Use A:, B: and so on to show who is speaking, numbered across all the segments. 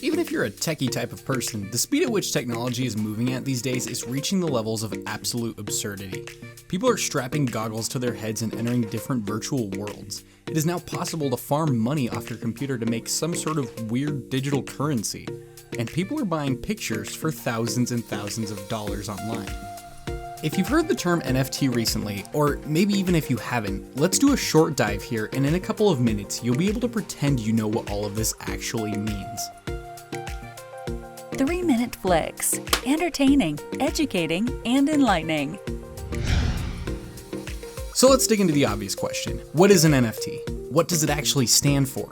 A: Even if you're a techie type of person, the speed at which technology is moving at these days is reaching the levels of absolute absurdity. People are strapping goggles to their heads and entering different virtual worlds. It is now possible to farm money off your computer to make some sort of weird digital currency. And people are buying pictures for thousands and thousands of dollars online. If you've heard the term NFT recently, or maybe even if you haven't, let's do a short dive here, and in a couple of minutes, you'll be able to pretend you know what all of this actually means.
B: 3-minute flicks. Entertaining, educating, and enlightening.
A: So let's dig into the obvious question. What is an NFT? What does it actually stand for?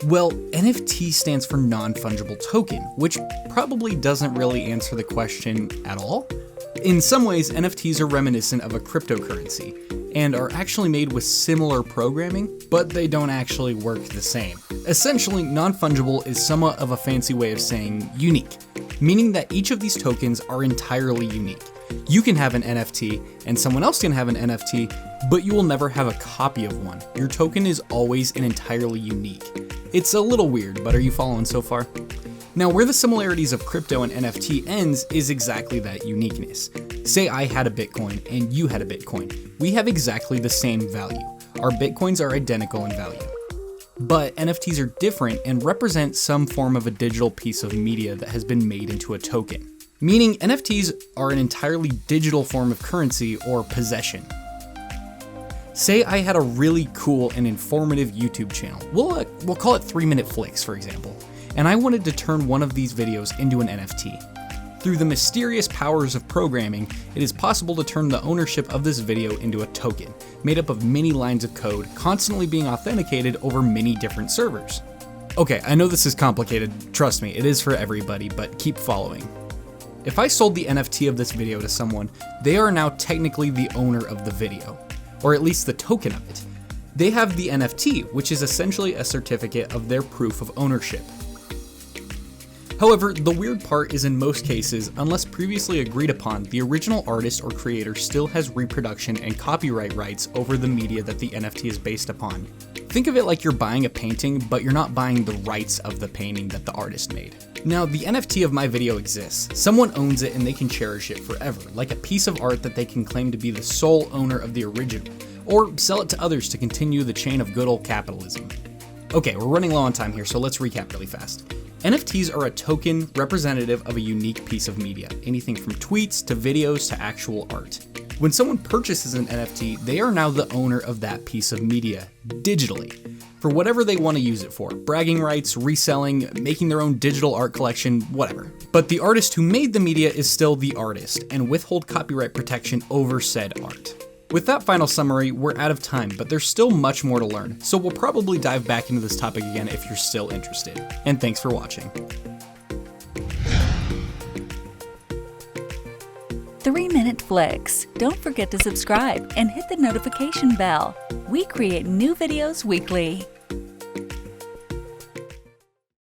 A: Well, NFT stands for Non-Fungible Token, which probably doesn't really answer the question at all. In some ways, NFTs are reminiscent of a cryptocurrency, and are actually made with similar programming, but they don't actually work the same. Essentially, non-fungible is somewhat of a fancy way of saying unique, meaning that each of these tokens are entirely unique. You can have an NFT, and someone else can have an NFT, but you will never have a copy of one. Your token is always and entirely unique. It's a little weird, but are you following so far? Now, where the similarities of crypto and NFT ends is exactly that uniqueness. Say I had a Bitcoin and you had a Bitcoin. We have exactly the same value. Our Bitcoins are identical in value. But NFTs are different and represent some form of a digital piece of media that has been made into a token. Meaning NFTs are an entirely digital form of currency or possession. Say I had a really cool and informative YouTube channel. We'll call it 3-minute flicks, for example. And I wanted to turn one of these videos into an NFT. Through the mysterious powers of programming, it is possible to turn the ownership of this video into a token, made up of many lines of code, constantly being authenticated over many different servers. Okay, I know this is complicated, trust me, it is for everybody, but keep following. If I sold the NFT of this video to someone, they are now technically the owner of the video, or at least the token of it. They have the NFT, which is essentially a certificate of their proof of ownership. However, the weird part is in most cases, unless previously agreed upon, the original artist or creator still has reproduction and copyright rights over the media that the NFT is based upon. Think of it like you're buying a painting, but you're not buying the rights of the painting that the artist made. Now, the NFT of my video exists. Someone owns it and they can cherish it forever, like a piece of art that they can claim to be the sole owner of the original, or sell it to others to continue the chain of good old capitalism. Okay, we're running low on time here, so let's recap really fast. NFTs are a token representative of a unique piece of media, anything from tweets to videos to actual art. When someone purchases an NFT, they are now the owner of that piece of media, digitally, for whatever they want to use it for, bragging rights, reselling, making their own digital art collection, whatever. But the artist who made the media is still the artist, and withhold copyright protection over said art. With that final summary, we're out of time, but there's still much more to learn, so we'll probably dive back into this topic again if you're still interested. And thanks for watching.
B: 3-minute flicks. Don't forget to subscribe and hit the notification bell. We create new videos weekly.